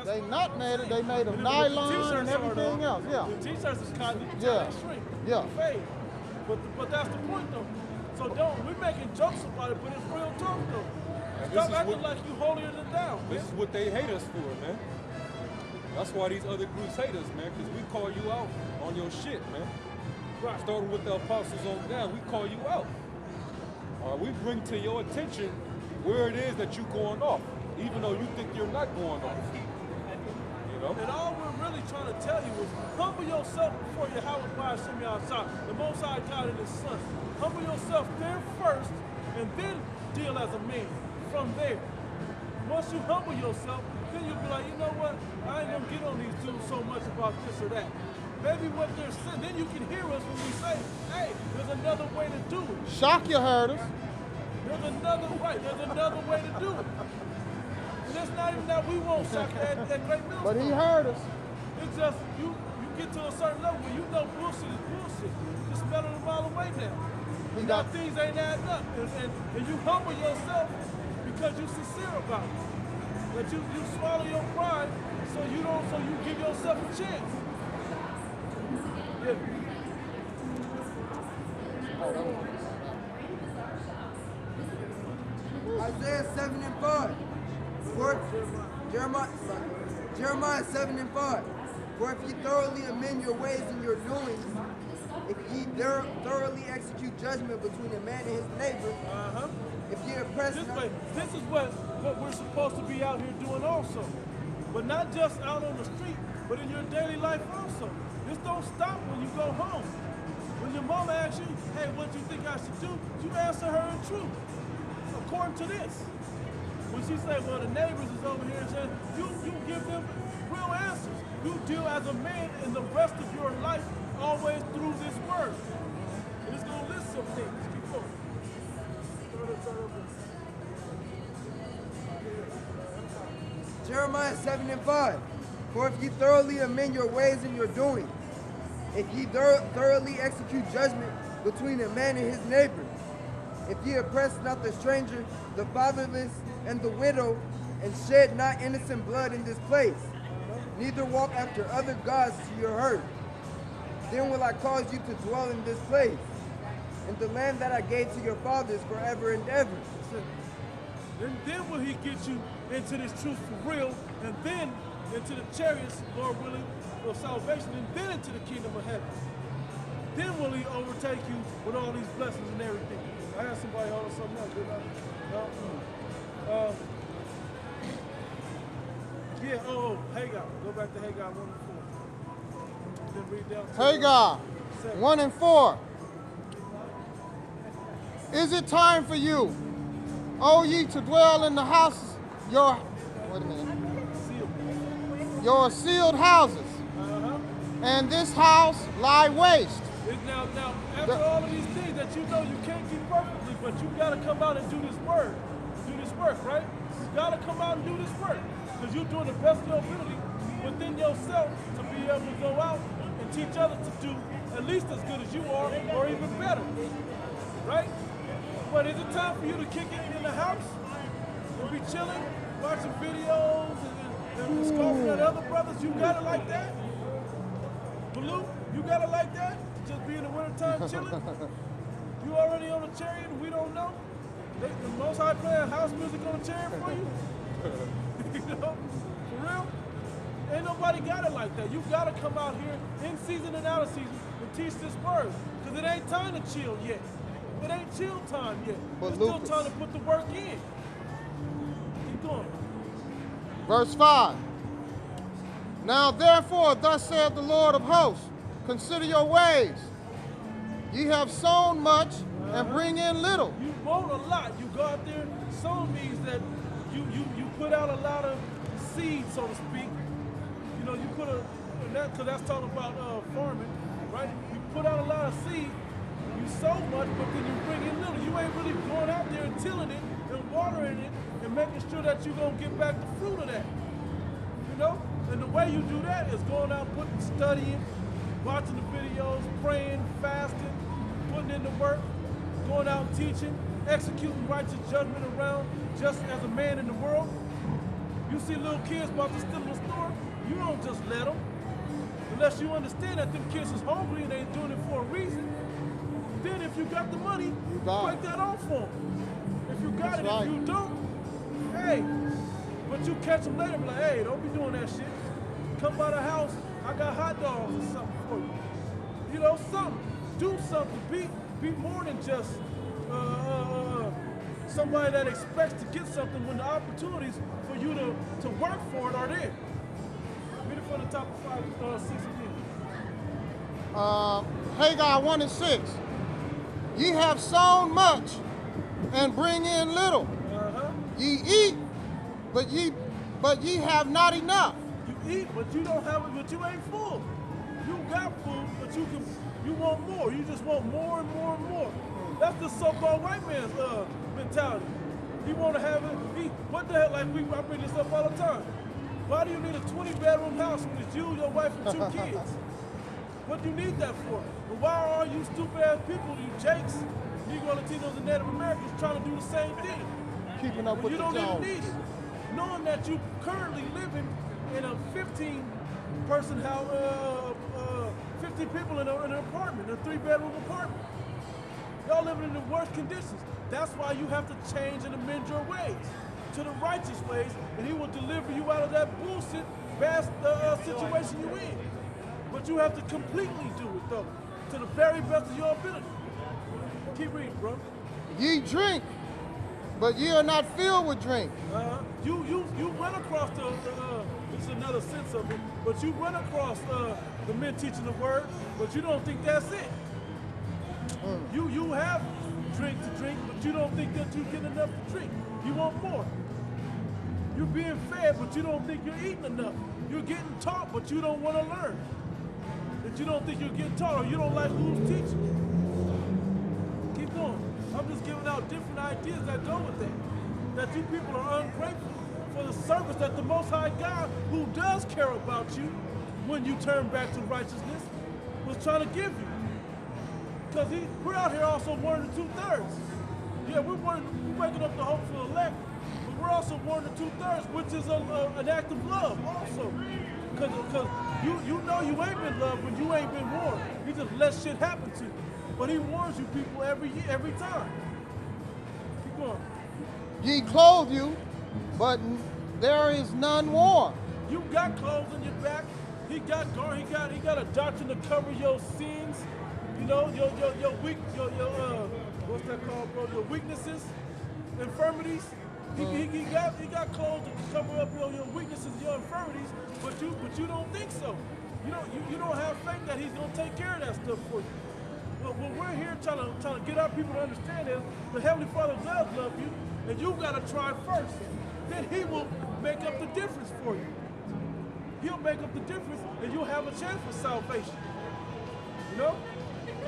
They not made it. They made of nylon and everything else. Yeah. The t-shirts is cotton. You can Yeah. tell they shrink. Yeah. Fade. But that's the point though. So we're making jokes about it, but it's real talk though. Stop acting like you holier than thou. This is what they hate us for, man. That's why these other groups hate us, man, because we call you out on your shit, man. Right. Starting with the apostles on down, we call you out. We bring to your attention where it is that you're going off, even though you think you're not going off. You know? And all we're really trying to tell you is humble yourself before Yahweh by Hashem outside, the Most High God and His Son. Humble yourself there first, and then deal as a man from there. Once you humble yourself, then you'll be like, you know what? I ain't gonna get on these dudes so much about this or that. Maybe what they're saying, then you can hear us when we say, hey, there's another way to do it. Shock you heard us. There's another way. There's another way to do it. And it's not even that we won't shock at Great Millstone. But he heard us. It's just you get to a certain level where you know bullshit is bullshit. You just smell it a mile away now. And now things ain't adding up. And you humble yourself because you're sincere about it. That you swallow your pride so you give yourself a chance. Yeah. Isaiah 7:5. Jeremiah 7:5. For if ye thoroughly amend your ways and your doings, if ye thoroughly execute judgment between a man and his neighbor, if ye oppress this is what we're supposed to be out here doing also. But not just out on the street, but in your daily life also. This don't stop when you go home. When your mama asks you, hey, what do you think I should do? You answer her in truth, according to this. When she say, well, the neighbors is over here, and say, you give them real answers. You deal as a man in the rest of your life always through this word. And it's going to list some things. Keep going. Jeremiah 7:5. For if ye thoroughly amend your ways and your doings, if ye thoroughly execute judgment between a man and his neighbor, if ye oppress not the stranger, the fatherless, and the widow, and shed not innocent blood in this place, neither walk after other gods to your hurt, then will I cause you to dwell in this place, in the land that I gave to your fathers forever and ever. Then will he get you into this truth for real, and then into the chariots, Lord willing, of salvation, and then into the kingdom of heaven. Then will he overtake you with all these blessings and everything. I had somebody hold something else, didn't I? Hagar. Go back to Hagar 1 and 4. Then read down to Hagar 7. 1 and 4. Is it time for you, O ye, to dwell in the houses, your sealed houses, and this house lie waste? Now, after all of these things that you know you can't keep perfectly, but you got to come out and do this work, right? You got to come out and do this work, because you're doing the best of your ability within yourself to be able to go out and teach others to do at least as good as you are, or even better, right? But is it time for you to kick it in the house and be chilling, watching videos and scoffing at other brothers? You got it like that? Baloo, you got it like that? Just be in the wintertime chilling? You already on a chariot and we don't know? The Most High playing house music on a chariot for you? You know? For real? Ain't nobody got it like that. You got to come out here in season and out of season and teach this word. Because it ain't time to chill yet. It ain't chill time yet. But it's still time to put the work in. Keep going. Verse 5. Now therefore, thus saith the Lord of hosts, consider your ways. Ye have sown much and bring in little. You want a lot. You go out there, sown means that you put out a lot of seed, so to speak. You know, you put because that's talking about farming, right? You put out a lot of seed, you sow much, but then you bring in little. You ain't really going out there and tilling it and watering it and making sure that you're going to get back the fruit of that. You know? And the way you do that is going out, studying, watching the videos, praying, fasting, putting in the work, going out teaching, executing righteous judgment around just as a man in the world. You see little kids about to steal in the store, you don't just let them. Unless you understand that them kids is hungry and they ain't doing it for a reason. Then if you got the money, you break that off for them. If you got That's it, right. if you don't, hey, but you catch them later, be like, hey, don't be doing that shit. Come by the house, I got hot dogs or something for you. You know, something. Do something. Be more than just somebody that expects to get something when the opportunities for you to work for it are there. Read it from the top of 6 again. Hagar 1 and 6. Ye have sown much and bring in little. Ye eat, but ye have not enough. You eat, but you don't have it, but you ain't full. You got food, but you want more. You just want more and more and more. That's the so-called white man's mentality. He want to have it. What the hell? Like I bring this up all the time. Why do you need a 20-bedroom house when it's you, your wife, and 2 kids? What do you need that for? And why are you stupid-ass people, you Jakes, Negro, Latinos, and Native Americans trying to do the same thing? Keeping up with You the don't even Jones. need it. Knowing that you currently living in a 15-person house, 15 people in an apartment, a 3-bedroom apartment. Y'all living in the worst conditions. That's why you have to change and amend your ways to the righteous ways, and he will deliver you out of that bullshit, bad situation you in. But you have to completely do it, though, to the very best of your ability. Keep reading, bro. Ye drink, but ye are not filled with drink. You run across this is another sense of it, but you run across the men teaching the word, but you don't think that's it. You have drink to drink, but you don't think that you get enough to drink. You want more. You're being fed, but you don't think you're eating enough. You're getting taught, but you don't want to learn. That you don't think you're getting taught, or you don't like who's teaching. Keep going. I'm just giving out different ideas that go with that. That you people are ungrateful for the service that the Most High God, who does care about you when you turn back to righteousness, was trying to give you. Because we're out here also 1 2/3. Yeah, we're waking up the hope for the elect, but we're also 1 2/3, which is an act of love also. Because you know you ain't been loved when you ain't been warned. He just lets shit happen to you. But he warns you people every time. Keep going. Ye clothe you, but there is none warm. You got clothes on your back. He got a doctrine to cover your sins. You know, your what's that called, bro? Your weaknesses, infirmities. He got clothes to cover up your weaknesses, your infirmities, but you don't think so. You don't have faith that he's gonna take care of that stuff for you. What we're here trying to get our people to understand is the Heavenly Father does love you, and you gotta try first. Then he will make up the difference for you. He'll make up the difference, and you'll have a chance for salvation. You know?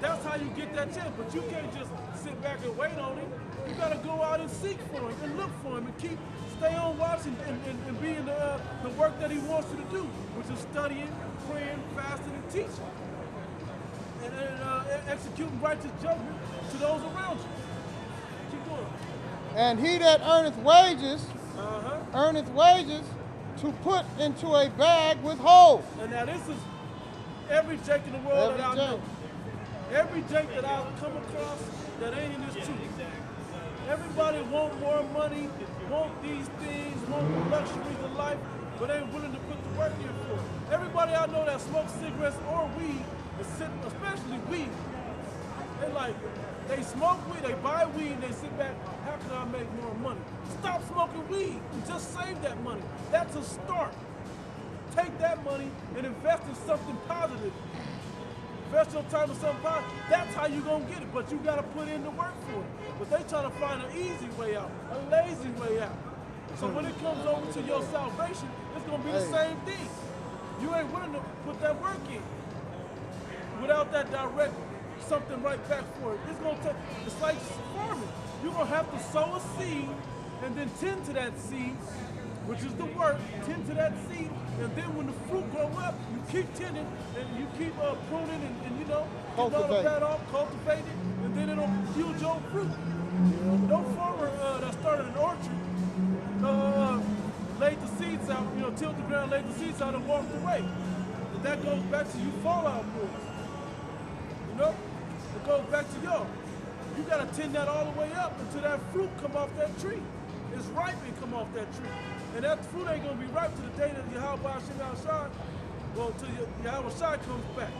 That's how you get that chance, but you can't just sit back and wait on him. You gotta go out and seek for him and look for him and stay on watch and be in the work that he wants you to do, which is studying, praying, fasting, and teaching. And executing righteous judgment to those around you. Keep going. And he that earneth wages to put into a bag with holes. And now this is every Jake in the world that I know. Every Jake that I've come across that ain't in this truth. Everybody want more money, want these things, want the luxuries of life, but ain't willing to put the work in for it. Everybody I know that smokes cigarettes or weed, especially weed, they smoke weed, they buy weed, and they sit back, how can I make more money? Stop smoking weed and just save that money. That's a start. Take that money and invest in something positive. Invest your time in something positive. That's how you gonna get it, but you gotta put in the work for it. But they trying to find an easy way out, a lazy way out. So when it comes over to your salvation, it's gonna be the same thing. You ain't willing to put that work in. Without that direct something right back for it. It's like farming. You're gonna have to sow a seed and then tend to that seed, which is the work, tend to that seed, and then when the fruit grow up, you keep tending and you keep pruning and get all the fat off, cultivate it, and then it'll yield your fruit. No farmer that started an orchard laid the seed down, laid the seats out, and walked away. And that goes back to you fallout boys. You know? It goes back to y'all. You gotta tend that all the way up until that fruit come off that tree. It's ripe and come off that tree. And that fruit ain't gonna be ripe to the day that Yahweh Shai, well, till Yahweh Shai comes back.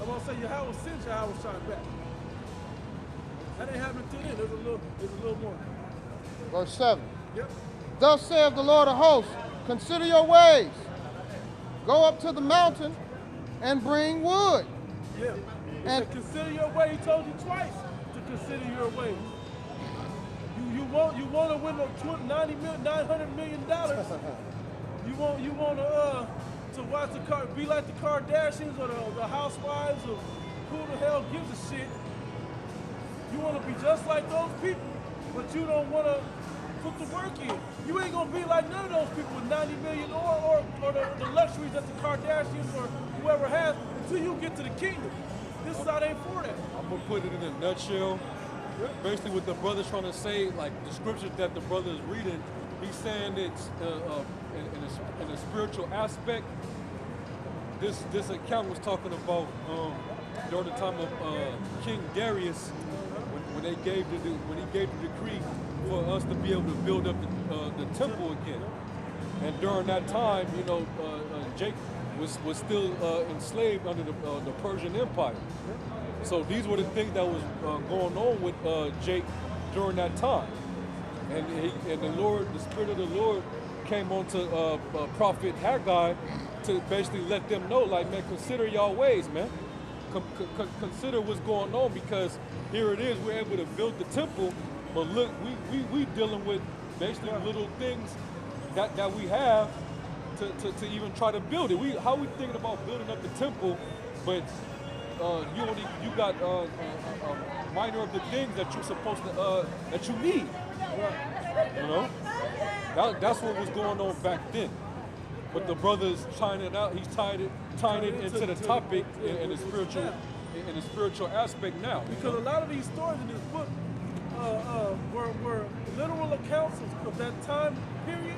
I'm gonna say Yahweh sends Yahweh Shai back. That ain't happening till then. There's a little more. Verse 7. Yep. Thus saith the Lord of hosts, consider your ways. Go up to the mountain and bring wood. Yeah. And consider your way. He told you twice to consider your ways. You want to win $900 million. You want to watch be like the Kardashians or the housewives or who the hell gives a shit. You want to be just like those people, but you don't want to put the work in. You ain't gonna be like none of those people with 90 million or the luxuries that the Kardashians or whoever has until you get to the kingdom. This is how they for that. I'm gonna put it in a nutshell. Basically, what the brother's trying to say, like the scriptures that the brother is reading, he's saying it's in a spiritual aspect. This account was talking about during the time of King Darius, when he gave the decree for us to be able to build up the temple again. And during that time, you know, Jacob was still enslaved under the Persian Empire. So these were the things that was going on with Jake during that time. And the Spirit of the Lord came onto Prophet Haggai to basically let them know, like, man, consider y'all ways, man. Consider what's going on, because here it is, we're able to build the temple, but look, we dealing with basically little things that we have to even try to build it. How we thinking about building up the temple, but you got minor of the things that you're supposed to that you need. You know, that's what was going on back then. But the brother's tying it out. He's tying it into the topic in the spiritual aspect now. Because a lot of these stories in this book were literal accounts of that time period,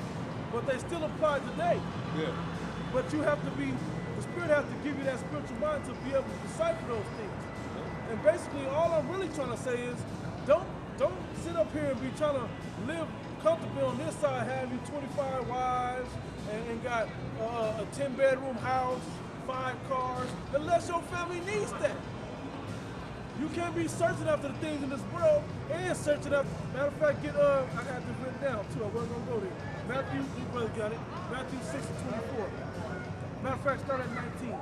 but they still apply today. Yeah. But you have to the Spirit has to give you that spiritual mind to be able to decipher those things. And basically, all I'm really trying to say is, don't sit up here and be trying to live comfortably on this side, having 25 wives and got a 10-bedroom house, 5 cars, unless your family needs that. You can't be searching after the things in this world and searching after. Matter of fact, I got this written down too. I wasn't gonna go there. Matthew, you brother got it. Matthew 6:24. Matter of fact, start at 19.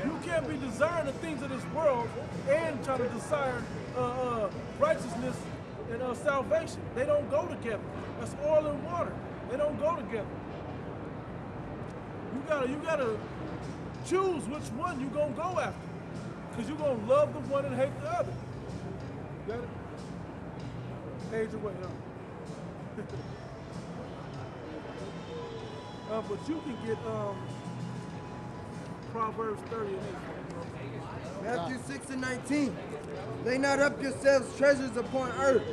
You can't be desiring the things of this world and trying to desire righteousness and salvation. They don't go together. That's oil and water. They don't go together. You gotta choose which one you gonna go after, because you're gonna love the one and hate the other. Got it? Page away, huh? But you can get Proverbs 30 and 8. Matthew 6:19. Lay not up yourselves treasures upon earth.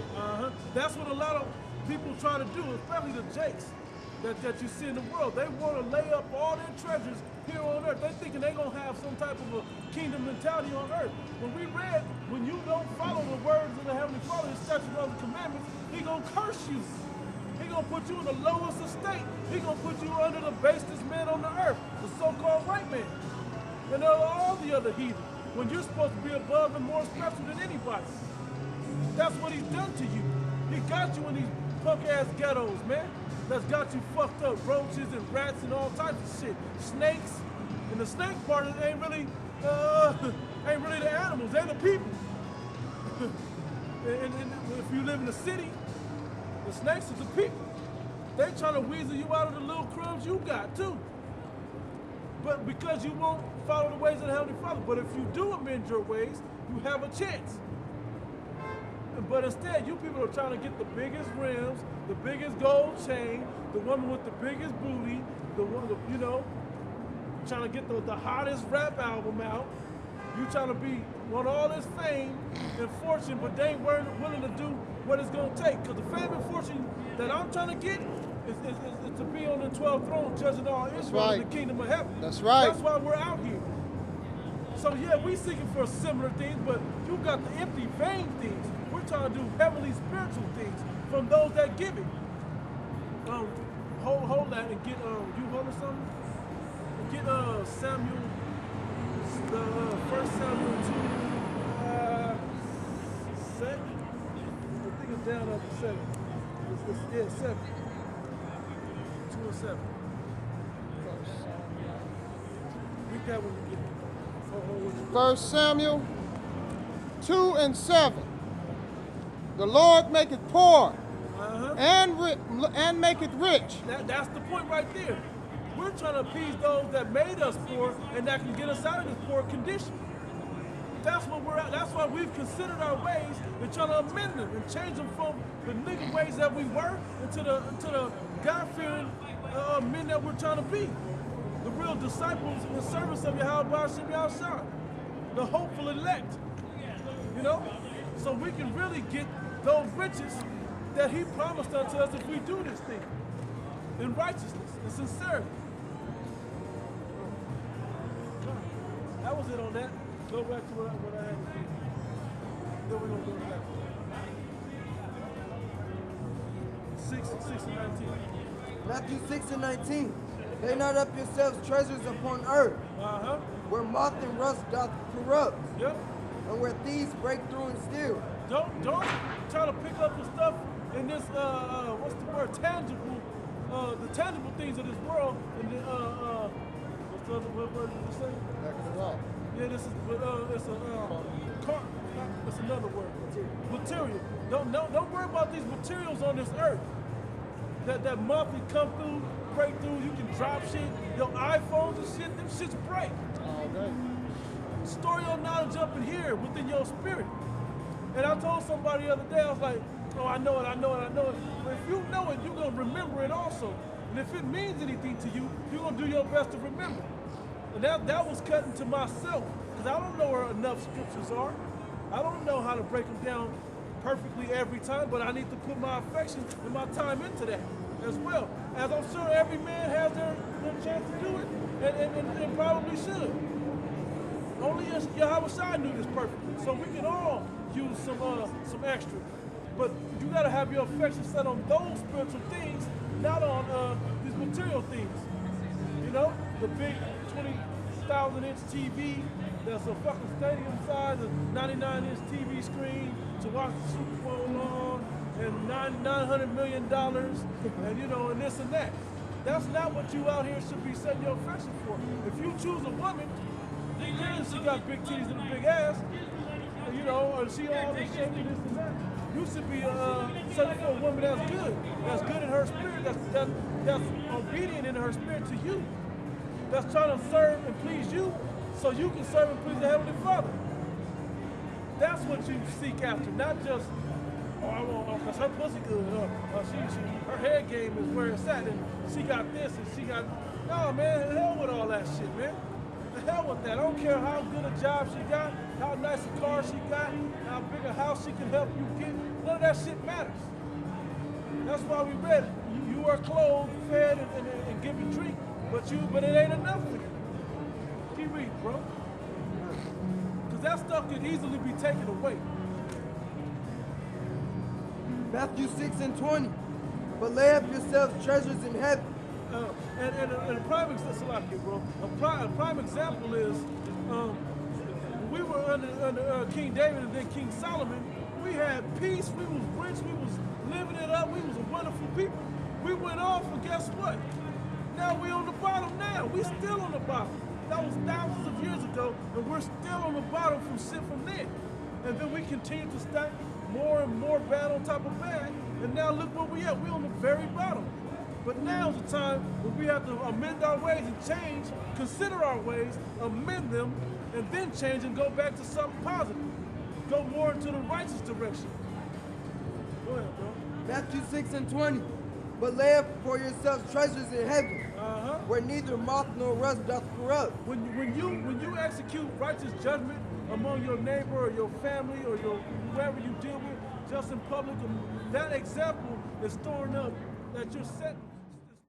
That's what a lot of people try to do, especially the jakes that you see in the world. They want to lay up all their treasures here on earth. They're thinking they're going to have some type of a kingdom mentality on earth. When we read, when you don't follow the words of the Heavenly Father, His statutes and commandments, He going to curse you. He going to put you in the lowest estate. He going to put you under the basest man on the earth, the so-called white man, and all the other heathen, when you're supposed to be above and more special than anybody. That's what He's done to you. He got you in these punk-ass ghettos, man. That's got you fucked up, roaches and rats and all types of shit. Snakes, and the snake part ain't really the animals, they're the people. and if you live in the city, the snakes are the people. They trying to weasel you out of the little crumbs you got too. But because you won't follow the ways of the Heavenly Father. But if you do amend your ways, you have a chance. But instead, you people are trying to get the biggest rims, the biggest gold chain, the woman with the biggest booty, trying to get the hottest rap album out. You trying to want all this fame and fortune, but they ain't willing to do what it's going to take. Because the fame and fortune that I'm trying to get is to be on the 12th throne judging all Israel in the kingdom of heaven. That's right. That's why we're out here. So yeah, we seeking for similar things, but you got the empty, vain things. We're trying to do heavenly, spiritual things from those that give it. Hold that and get you holding something? Get Samuel, the 1 Samuel 2, 7. I think it's down up to 7. Yeah, 7. 2 and 7. Read that when you get it. 1 Samuel 2 and 7. The Lord maketh poor and maketh rich. That's the point right there. We're trying to appease those that made us poor and that can get us out of this poor condition. That's what we're at. That's why we've considered our ways and trying to amend them and change them from the nigga ways that we were into the God-fearing men that we're trying to be. The real disciples in the service of Yahweh should be outside. The hopeful elect. You know? So we can really get those riches that he promised unto us if we do this thing. In righteousness and sincerity. That was it on that. Go back to what I had to do. Then we're going to go back. 6 and 19. Matthew 6 and 19. Lay not up yourselves treasures upon earth, where moth and rust doth corrupt, and where thieves break through and steal. Don't try to pick up the stuff in this what's the word, tangible, the tangible things of this world, and then what's the other word did you say? Yeah, this is it's another word. Material. Don't worry about these materials on this earth. That moth can come through, break through. You can drop shit. Your iPhones and shit, them shits break. Store your knowledge up in here within your spirit. And I told somebody the other day, I was like, oh, I know it. But if you know it, you're going to remember it also. And if it means anything to you, you're going to do your best to remember. And that was cutting to myself, because I don't know where enough scriptures are. I don't know how to break them down perfectly every time, but I need to put my affection and my time into that as well. As I'm sure every man has their chance to do it, and probably should. Only Yahweh knew this perfectly, so we can all use some extra. But you gotta have your affection set on those spiritual things, not on these material things. You know, the big 20,000-inch TV that's a fucking stadium size, a 99-inch TV screen to watch the Super Bowl on, and $900 million, and you know, and this and that. That's not what you out here should be setting your affection for. If you choose a woman, then she got big titties and a big ass, you know, or she all this shit and this and that. You should be searching for a woman that's good in her spirit, that's obedient in her spirit to you, that's trying to serve and please you, so you can serve and please the Heavenly Father. That's what you seek after, not just, oh, I want, because her pussy good, her head game is where it's at, and she got this, and she got, no, man, the hell with all that shit, man. The hell with that. I don't care how good a job she got, how nice a car she got, how big a house she can help you get. None of that shit matters. That's why we read it. You are clothed, fed, and given drink, but it ain't enough for you. Keep reading, bro. Because that stuff could easily be taken away. Matthew 6 and 20. But lay up yourselves treasures in heaven. And a prime example, bro. A prime example is when we were under King David and then King Solomon. We had peace. We was rich. We was living it up. We was a wonderful people. We went off, and guess what? Now we on the bottom. Now we still on the bottom. That was thousands of years ago, and we're still on the bottom from there. And then we continue to stack more and more bad on top of bad. And now look where we at. We're on the very bottom. But now's the time when we have to amend our ways and change, consider our ways, amend them, and then change and go back to something positive. Go more into the righteous direction. Go ahead, bro. Matthew 6 and 20. But lay up for yourselves treasures in heaven, where neither moth nor rust doth corrupt. When you execute righteous judgment among your neighbor or your family or whoever you deal with, just in public. That example is storing up that you're setting.